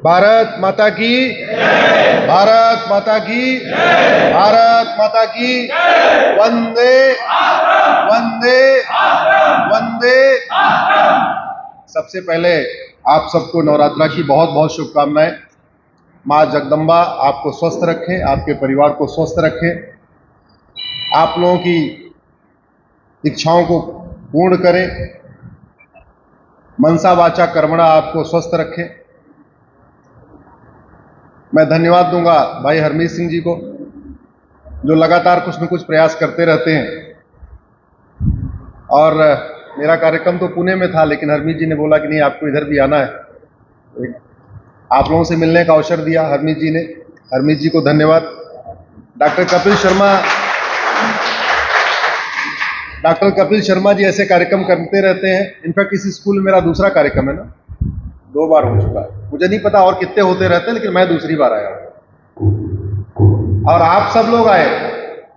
भारत माता की, भारत माता की, भारत माता की, वंदे वंदे वंदे। सबसे पहले आप सबको नवरात्रा की बहुत बहुत शुभकामनाएं। माँ जगदम्बा आपको स्वस्थ रखें, आपके परिवार को स्वस्थ रखें, आप लोगों की इच्छाओं को पूर्ण करें, मनसा वाचा कर्मणा आपको स्वस्थ रखें। मैं धन्यवाद दूंगा भाई हरमीत सिंह जी को, जो लगातार कुछ न कुछ प्रयास करते रहते हैं। और मेरा कार्यक्रम तो पुणे में था, लेकिन हरमीत जी ने बोला कि नहीं, आपको इधर भी आना है। आप लोगों से मिलने का अवसर दिया हरमीत जी ने। हरमीत जी को धन्यवाद। डॉक्टर कपिल शर्मा जी ऐसे कार्यक्रम करते रहते हैं। इनफैक्ट इस स्कूल में मेरा दूसरा कार्यक्रम है ना, 2 बार हो चुका है। मुझे नहीं पता और कितने होते रहते हैं, लेकिन मैं दूसरी बार आया हूं। और आप सब लोग आए,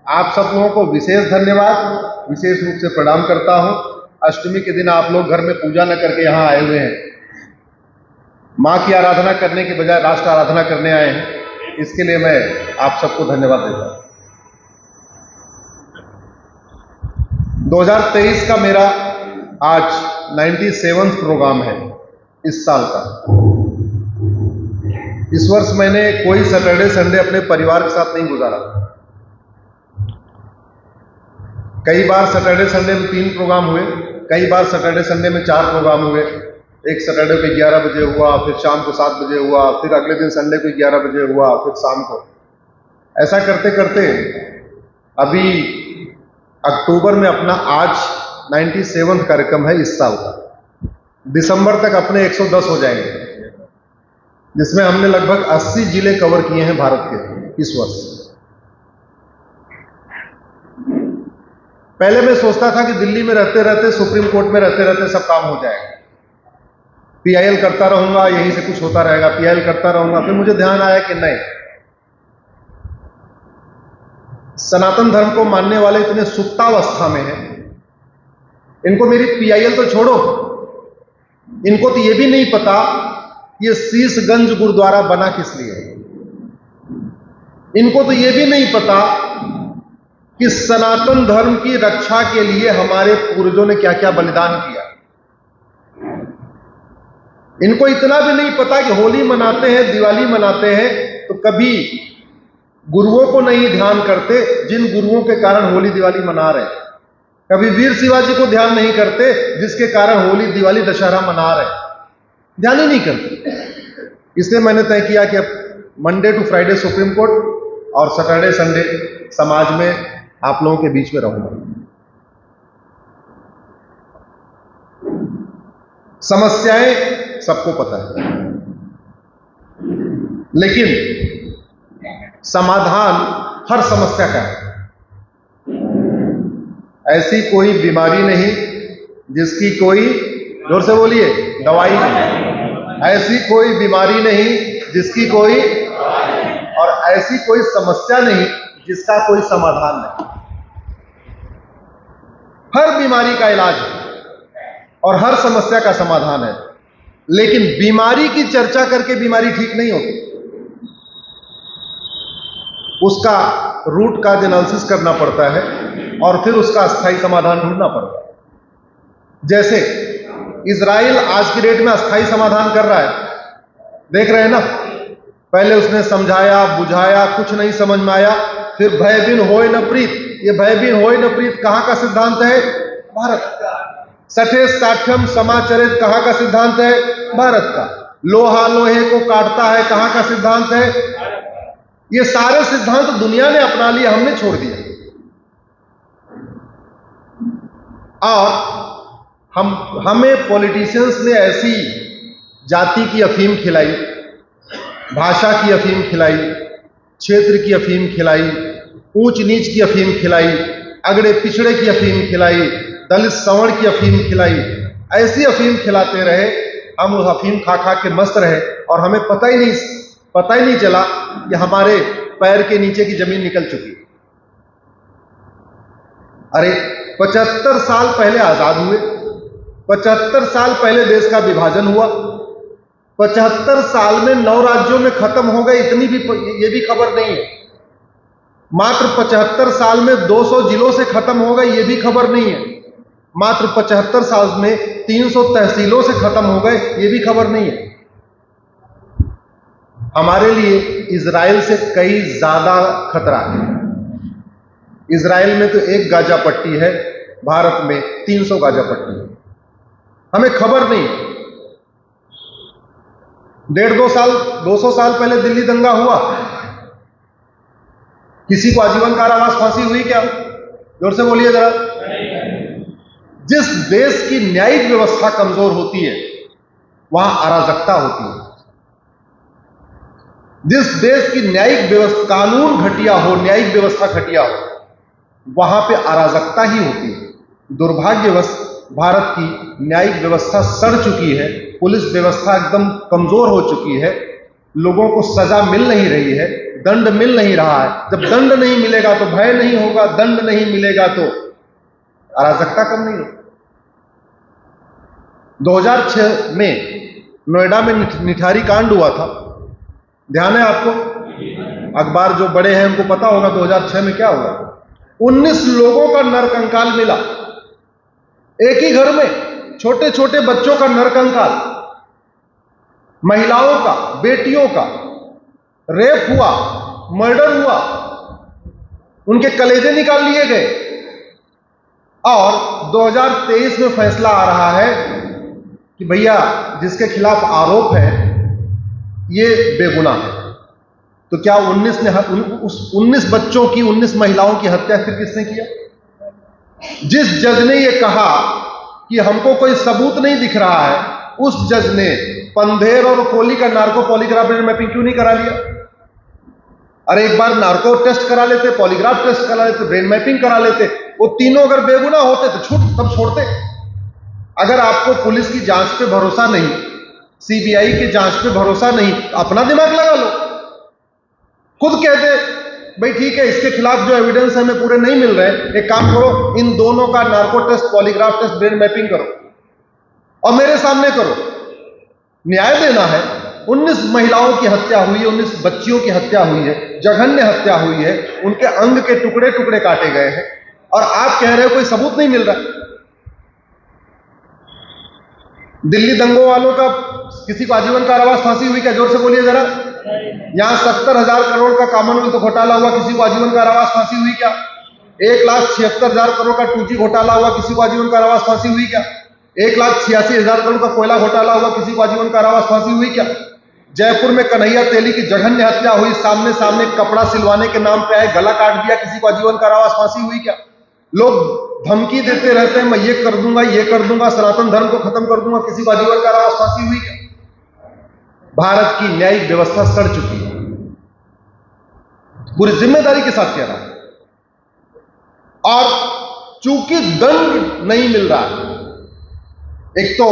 आप सब लोगों को विशेष धन्यवाद, विशेष रूप से प्रणाम करता हूं। अष्टमी के दिन आप लोग घर में पूजा न करके यहां आए हुए हैं, मां की आराधना करने के बजाय राष्ट्र आराधना करने आए हैं। इसके लिए मैं आप सबको धन्यवाद देता हूं। 2023 का मेरा आज 97वां प्रोग्राम है इस साल का। इस वर्ष मैंने कोई सैटरडे संडे अपने परिवार के साथ नहीं गुजारा। कई बार सैटरडे संडे में 3 प्रोग्राम हुए, कई बार सैटरडे संडे में 4 प्रोग्राम हुए। एक सैटरडे को 11 बजे हुआ, फिर शाम को 7 बजे हुआ, फिर अगले दिन संडे को 11 बजे हुआ, फिर शाम को। ऐसा करते करते अभी अक्टूबर में अपना आज 97वां कार्यक्रम है इस साल का। दिसंबर तक अपने 110 हो जाएंगे, जिसमें हमने लगभग 80 जिले कवर किए हैं भारत के इस वर्ष। पहले मैं सोचता था कि दिल्ली में रहते रहते, सुप्रीम कोर्ट में रहते रहते सब काम हो जाएगा, पीआईएल करता रहूंगा, यहीं से कुछ होता रहेगा, पीआईएल करता रहूंगा। फिर मुझे ध्यान आया कि नहीं, सनातन धर्म को मानने वाले इतने सुप्तावस्था में हैं, इनको मेरी पीआईएल तो छोड़ो, इनको तो ये भी नहीं पता ये शीशगंज गुरुद्वारा बना किस लिए। इनको तो ये भी नहीं पता कि सनातन धर्म की रक्षा के लिए हमारे पूर्वजों ने क्या क्या बलिदान किया। इनको इतना भी नहीं पता कि होली मनाते हैं, दिवाली मनाते हैं, तो कभी गुरुओं को नहीं ध्यान करते जिन गुरुओं के कारण होली दिवाली मना रहे हैं। कभी वीर शिवाजी को ध्यान नहीं करते जिसके कारण होली दिवाली दशहरा मना रहे हैं। ध्यान ही नहीं करते। इसलिए मैंने तय किया कि अब Monday to Friday Supreme Court और सैटरडे संडे समाज में आप लोगों के बीच में रहूंगा। समस्याएं सबको पता है, लेकिन समाधान हर समस्या का है। ऐसी कोई बीमारी नहीं जिसकी कोई, जोर से बोलिए, दवाई नहीं। ऐसी कोई बीमारी नहीं जिसकी कोई, और ऐसी कोई समस्या नहीं जिसका कोई समाधान नहीं। हर बीमारी का इलाज है और हर समस्या का समाधान है, लेकिन बीमारी की चर्चा करके बीमारी ठीक नहीं होती। उसका रूट काज एनालिसिस करना पड़ता है और फिर उसका अस्थायी समाधान ढूंढना पड़ता है। जैसे इजराइल आज की डेट में अस्थायी समाधान कर रहा है, देख रहे हैं ना। पहले उसने समझाया बुझाया, कुछ नहीं समझ में आया, फिर भय बिन होय न प्रीत। ये भय बिन होय न प्रीत कहां का सिद्धांत है? भारत का। सठे साठ्यम समाचरित कहां का सिद्धांत है? भारत का। लोहा लोहे को काटता है कहां का सिद्धांत है? ये सारे सिद्धांत दुनिया ने अपना लिया, हमने छोड़ दिया। और हमें पॉलिटिशियंस ने ऐसी जाति की अफीम खिलाई, भाषा की अफीम खिलाई, क्षेत्र की अफीम खिलाई, ऊंच नीच की अफीम खिलाई, अगड़े पिछड़े की अफीम खिलाई, दलित सवर्ण की अफीम खिलाई। ऐसी अफीम खिलाते रहे, हम उस अफीम खा खा के मस्त रहे और हमें पता ही नहीं चला कि हमारे पैर के नीचे की जमीन निकल चुकी। अरे 75 साल पहले आजाद हुए, 75 साल पहले देश का विभाजन हुआ, 75 साल में 9 राज्यों में खत्म हो गए, इतनी भी ये भी खबर नहीं है। मात्र 75 साल में 200 जिलों से खत्म हो गए, ये भी खबर नहीं है। मात्र 75 साल में 300 तहसीलों से खत्म हो गए, ये भी खबर नहीं है। हमारे लिए इजराइल से कई ज्यादा खतरा है। इजराइल में तो एक गाजा पट्टी है, भारत में 300 गाजा पट्टी है। हमें खबर नहीं। 200 साल पहले दिल्ली दंगा हुआ, किसी को आजीवन कारावास फांसी हुई क्या? जोर से बोलिए जरा। जिस देश की न्यायिक व्यवस्था कमजोर होती है वहां अराजकता होती है। जिस देश की न्यायिक व्यवस्था, कानून घटिया हो, न्यायिक व्यवस्था घटिया हो, वहां पे अराजकता ही होती है। दुर्भाग्यवश भारत की न्यायिक व्यवस्था सड़ चुकी है, पुलिस व्यवस्था एकदम कमजोर हो चुकी है, लोगों को सजा मिल नहीं रही है, दंड मिल नहीं रहा है। जब दंड नहीं मिलेगा तो भय नहीं होगा, दंड नहीं मिलेगा तो अराजकता कम नहीं होगी। 2006 में नोएडा में निठारी कांड हुआ था, ध्यान है आपको? अखबार जो बड़े हैं उनको पता होगा 2006 में क्या हुआ। 19 लोगों का नरकंकाल मिला, एक ही घर में छोटे छोटे बच्चों का नरकंकाल, महिलाओं का, बेटियों का रेप हुआ, मर्डर हुआ, उनके कलेजे निकाल लिए गए। और 2023 में फैसला आ रहा है कि भैया जिसके खिलाफ आरोप है ये बेगुनाह है। तो क्या 19 बच्चों की, 19 महिलाओं की हत्या फिर किसने किया? जिस जज ने ये कहा कि हमको कोई सबूत नहीं दिख रहा है, उस जज ने पंधेर और कोली का नार्को पॉलीग्राफ मैपिंग क्यों नहीं करा लिया? अरे एक बार नार्को टेस्ट करा लेते, पॉलीग्राफ टेस्ट करा लेते, ब्रेन मैपिंग करा लेते, वो तीनों अगर बेगुनाह होते तो तब छोड़ते। अगर आपको पुलिस की जांच पे भरोसा नहीं, सीबीआई की जांच पे भरोसा नहीं, अपना दिमाग लगा लो। खुद कहते भाई ठीक है, इसके खिलाफ जो एविडेंस हमें पूरे नहीं मिल रहे, एक काम करो, इन दोनों का narco test, polygraph test, brain mapping करो और मेरे सामने करो। न्याय देना है। 19 महिलाओं की हत्या हुई है, 19 बच्चियों की हत्या हुई है, जघन्य हत्या हुई है, उनके अंग के टुकड़े टुकड़े काटे गए हैं, और आप कह रहे हो कोई सबूत नहीं मिल रहा। दिल्ली दंगों वालों का किसी को आजीवन कारावास फांसी हुई क्या? जोर से बोलिए जरा। यहां 70,000 करोड़ का कॉमनवेल्थ घोटाला हुआ, किसी को आजीवन कारावास फांसी हुई क्या? 1,76,000 करोड़ का 2G घोटाला हुआ, किसी को आजीवन कारावास फांसी हुई क्या? 1,86,000 करोड़ का कोयला घोटाला हुआ, किसी को आजीवन कारावास फांसी हुई क्या? जयपुर में कन्हैया तेली की जघन्य हत्या हुई, सामने सामने कपड़ा सिलवाने के नाम पे आए, गला काट दिया, किसी को आजीवन कारावास फांसी हुई क्या? लोग धमकी देते रहते हैं, मैं ये कर दूंगा, सनातन धर्म को खत्म कर दूंगा, किसी को आजीवन कारावास फांसी हुई क्या? भारत की न्यायिक व्यवस्था सड़ चुकी है, पूरी जिम्मेदारी के साथ कह रहा हूं। और चूंकि दंड नहीं मिल रहा है, एक तो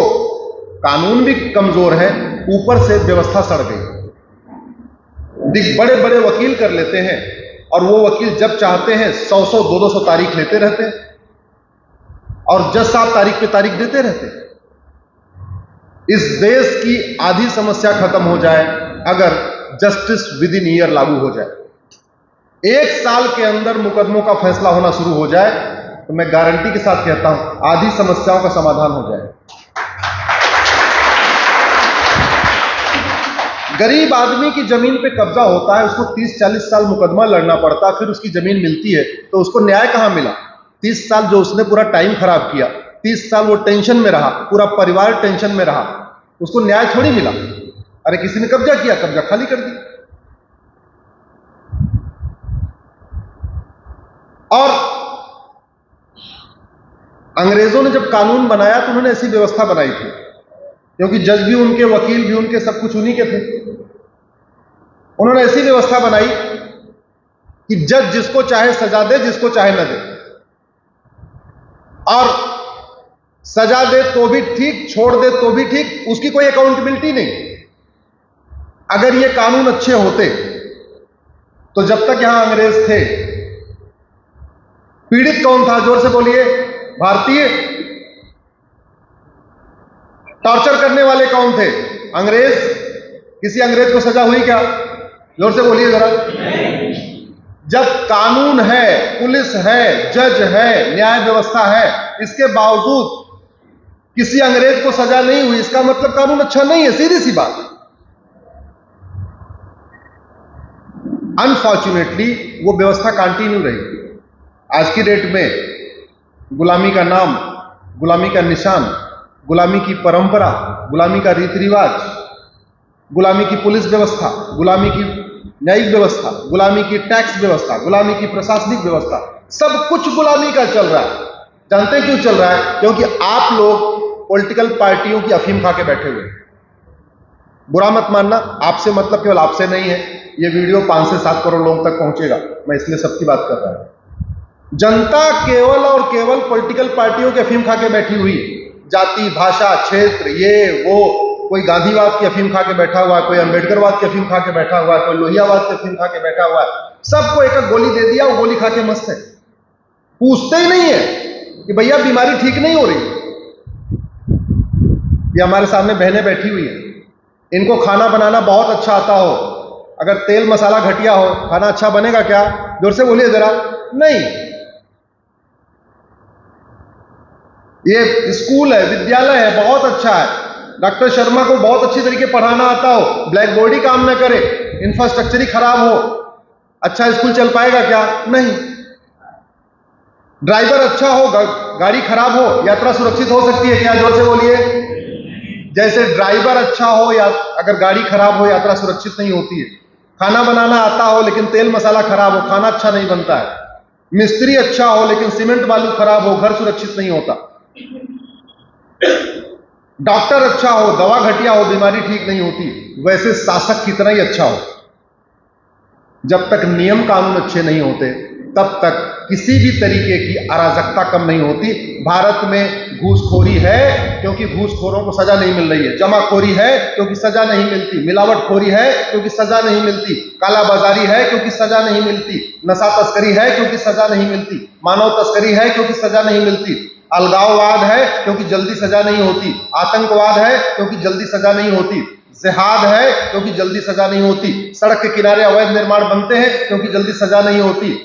कानून भी कमजोर है, ऊपर से व्यवस्था सड़ गई। बड़े बड़े वकील कर लेते हैं, और वो वकील जब चाहते हैं 100-100, 200 तारीख लेते रहते हैं, और जज साहब तारीख पे तारीख देते रहते हैं। इस देश की आधी समस्या खत्म हो जाए अगर जस्टिस विद इन ईयर लागू हो जाए। 1 साल के अंदर मुकदमों का फैसला होना शुरू हो जाए तो मैं गारंटी के साथ कहता हूं आधी समस्याओं का समाधान हो जाए। गरीब आदमी की जमीन पे कब्जा होता है, उसको 30-40 साल मुकदमा लड़ना पड़ता है, फिर उसकी जमीन मिलती है, तो उसको न्याय कहां मिला? 30 साल जो उसने पूरा टाइम खराब किया, 30 साल वो टेंशन में रहा, पूरा परिवार टेंशन में रहा, उसको न्याय थोड़ी मिला। अरे किसी ने कब्जा किया, कब्जा खाली कर दी। और अंग्रेजों ने जब कानून बनाया तो उन्होंने ऐसी व्यवस्था बनाई थी, क्योंकि जज भी उनके, वकील भी उनके, सब कुछ उन्हीं के थे। उन्होंने ऐसी व्यवस्था बनाई कि जज जिसको चाहे सजा दे, जिसको चाहे न दे, और सजा दे तो भी ठीक, छोड़ दे तो भी ठीक, उसकी कोई अकाउंटेबिलिटी नहीं। अगर ये कानून अच्छे होते तो जब तक यहां अंग्रेज थे, पीड़ित कौन था? जोर से बोलिए। भारतीय। टॉर्चर करने वाले कौन थे? अंग्रेज। किसी अंग्रेज को सजा हुई क्या? जोर से बोलिए जरा। जब कानून है, पुलिस है, जज है, न्याय व्यवस्था है, इसके बावजूद किसी अंग्रेज को सजा नहीं हुई, इसका मतलब कानून अच्छा नहीं है, सीधी सी बात। अनफॉर्चुनेटली वो व्यवस्था कंटिन्यू रही। आज की डेट में गुलामी का नाम, गुलामी का निशान, गुलामी की परंपरा, गुलामी का रीति रिवाज, गुलामी की पुलिस व्यवस्था, गुलामी की न्यायिक व्यवस्था, गुलामी की टैक्स व्यवस्था, गुलामी की प्रशासनिक व्यवस्था, सब कुछ गुलामी का चल रहा है। जानते हैं क्यों चल रहा है? क्योंकि आप लोग पॉलिटिकल पार्टियों की अफीम खा के बैठे हुए। बुरा मत मानना, आपसे मतलब केवल आपसे नहीं है। ये वीडियो 5 से 7 करोड़ लोगों तक पहुंचेगा, मैं इसलिए सबकी बात कर रहा हूं। जनता केवल और केवल पॉलिटिकल पार्टियों की अफीम खा के बैठी हुई। जाति, भाषा, क्षेत्र, ये वो, कोई गांधीवाद की अफीम खा के बैठा हुआ है, कोई अंबेडकरवाद की अफीम खा के बैठा हुआ है, कोई लोहियावाद की अफीम खा के बैठा हुआ है। सबको एक एक गोली दे दिया, वो गोली खा के मस्त है। पूछते ही नहीं है कि भैया बीमारी ठीक नहीं हो रही। ये हमारे सामने बहनें बैठी हुई हैं, इनको खाना बनाना बहुत अच्छा आता हो, अगर तेल मसाला घटिया हो, खाना अच्छा बनेगा क्या? जोर से बोलिए जरा। नहीं। ये स्कूल है, विद्यालय है, बहुत अच्छा है, डॉक्टर शर्मा को बहुत अच्छी तरीके पढ़ाना आता हो, ब्लैक बोर्ड ही काम न करे, इंफ्रास्ट्रक्चर ही खराब हो, अच्छा स्कूल चल पाएगा क्या? नहीं। ड्राइवर अच्छा हो, गाड़ी खराब हो, यात्रा सुरक्षित हो सकती है क्या? जोर से बोलिए। जैसे ड्राइवर अच्छा हो या अगर गाड़ी खराब हो, यात्रा सुरक्षित नहीं होती है। खाना बनाना आता हो लेकिन तेल मसाला खराब हो, खाना अच्छा नहीं बनता है। मिस्त्री अच्छा हो लेकिन सीमेंट बालू खराब हो, घर सुरक्षित नहीं होता। डॉक्टर अच्छा हो, दवा घटिया हो, बीमारी ठीक नहीं होती। वैसे शासक कितना ही अच्छा हो, जब तक नियम कानून अच्छे नहीं होते तब तक किसी भी तरीके की अराजकता कम नहीं होती। भारत में घूसखोरी है क्योंकि घूसखोरों को सजा नहीं मिल रही है, जमाखोरी है क्योंकि सजा नहीं मिलती, मिलावटखोरी है क्योंकि सजा नहीं मिलती, कालाबाजारी है क्योंकि सजा नहीं मिलती, नशा तस्करी है क्योंकि सजा नहीं मिलती, मानव तस्करी है क्योंकि सजा नहीं मिलती, अलगाववाद है क्योंकि जल्दी सजा नहीं होती, आतंकवाद है क्योंकि जल्दी सजा नहीं होती, जिहाद है क्योंकि जल्दी सजा नहीं होती, सड़क के किनारे अवैध निर्माण बनते हैं क्योंकि जल्दी सजा नहीं होती।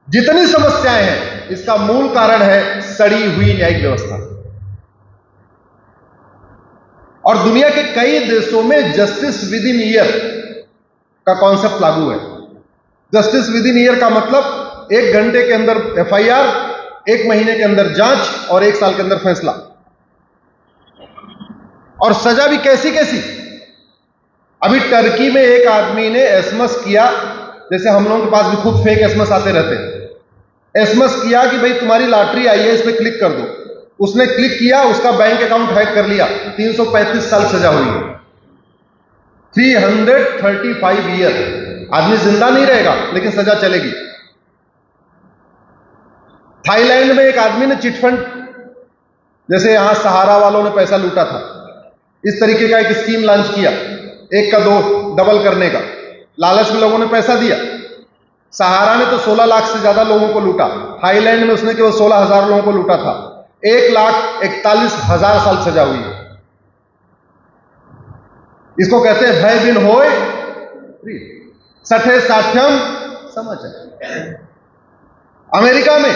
जितनी समस्याएं हैं इसका मूल कारण है सड़ी हुई न्यायिक व्यवस्था। और दुनिया के कई देशों में जस्टिस विद इन ईयर का कॉन्सेप्ट लागू है। जस्टिस विद इन ईयर का मतलब 1 घंटे के अंदर एफआईआर, 1 महीने के अंदर जांच और 1 साल के अंदर फैसला। और सजा भी कैसी कैसी। अभी टर्की में एक आदमी ने एसएमएस किया, जैसे हम लोगों के पास भी खूब फेक एसएमएस आते रहते हैं। एसएमएस किया कि भाई तुम्हारी लॉटरी आई है, इस पर क्लिक कर दो। उसने क्लिक किया, उसका बैंक अकाउंट हैक कर लिया, 335 साल सजा हुई है, 335 ईयर। आदमी जिंदा नहीं रहेगा लेकिन सजा चलेगी। थाईलैंड में एक आदमी ने चिटफंड, जैसे यहां सहारा वालों ने पैसा लूटा था, इस तरीके का एक स्कीम लॉन्च किया, 1 का 2 डबल करने का। लालच में लोगों ने पैसा दिया। सहारा ने तो 16 लाख से ज्यादा लोगों को लूटा, थाईलैंड में उसने केवल 16,000 लोगों को लूटा था। 1,41,000 साल सजा हुई है। इसको कहते हैं भय बिन होय सठे साठ्यम समाचार। अमेरिका में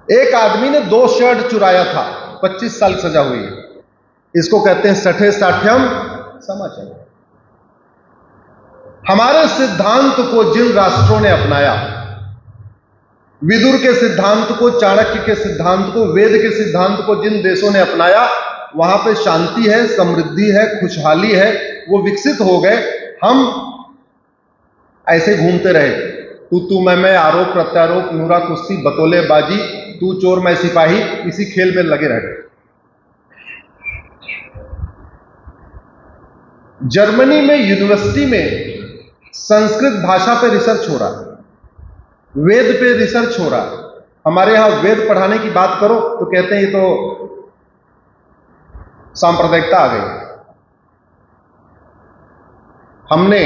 एक आदमी ने 2 शर्ट चुराया था, 25 साल सजा हुई है। इसको कहते हैं सठे साठ्यम समाचार। हमारे सिद्धांत को जिन राष्ट्रों ने अपनाया, विदुर के सिद्धांत को, चाणक्य के सिद्धांत को, वेद के सिद्धांत को जिन देशों ने अपनाया, वहां पे शांति है, समृद्धि है, खुशहाली है, वो विकसित हो गए। हम ऐसे घूमते रहे, तू मैं, आरोप प्रत्यारोप, नूरा कुश्ती, बतौलेबाजी, तू चोर मैं सिपाही, इसी खेल में लगे रह गए। जर्मनी में यूनिवर्सिटी में संस्कृत भाषा पे रिसर्च हो रहा है, वेद पे रिसर्च हो रहा है। हमारे यहां वेद पढ़ाने की बात करो तो कहते हैं ये तो सांप्रदायिकता आ गई। हमने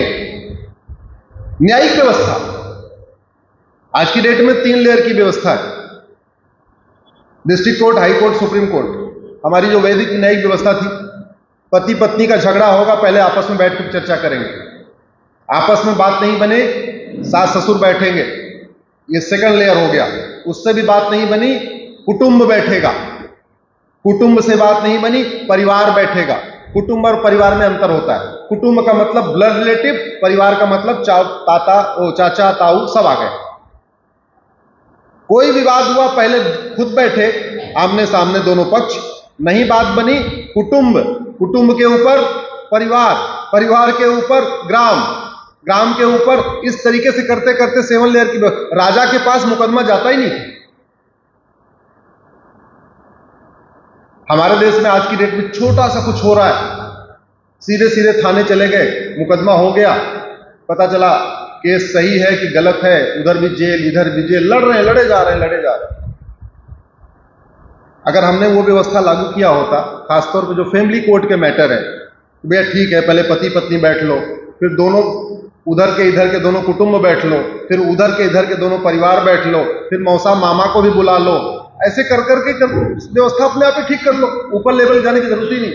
न्यायिक व्यवस्था, आज की डेट में 3 लेयर की व्यवस्था है, district court, high court, supreme court. हमारी जो वैदिक न्यायिक व्यवस्था थी, पति पत्नी का झगड़ा होगा, पहले आपस में बैठ कर चर्चा करेंगे, आपस में बात नहीं बने, सास ससुर बैठेंगे, ये सेकंड लेयर हो गया। उससे भी बात नहीं बनी, कुटुंब बैठेगा, कुटुंब से बात नहीं बनी, परिवार बैठेगा। कुटुंब और परिवार में अंतर होता है। कुटुंब का मतलब ब्लड रिलेटिव, परिवार का मतलब चाचा ताऊ सब आ गए। कोई विवाद हुआ, पहले खुद बैठे आमने सामने दोनों पक्ष, नहीं बात बनी, कुटुंब, कुटुंब के ऊपर परिवार, परिवार के ऊपर ग्राम, ग्राम के ऊपर, इस तरीके से करते करते 7 लेयर की। राजा के पास मुकदमा जाता ही नहीं। हमारे देश में आज की डेट में छोटा सा कुछ हो रहा है, सीधे सीधे थाने चले गए, मुकदमा हो गया, पता चला केस सही है कि गलत है, उधर भी जेल इधर भी जेल, लड़ रहे हैं, लड़े जा रहे हैं। अगर हमने वो व्यवस्था लागू किया होता, खासतौर पर जो फैमिली कोर्ट के मैटर है, भैया ठीक है, पहले पति पत्नी बैठ लो, फिर दोनों उधर के दोनों कुटुंब बैठ लो, फिर उधर के दोनों परिवार बैठ लो, फिर मौसा मामा को भी बुला लो, ऐसे कर करके व्यवस्था अपने आप ही ठीक कर लो, ऊपर लेवल जाने की जरूरत ही नहीं।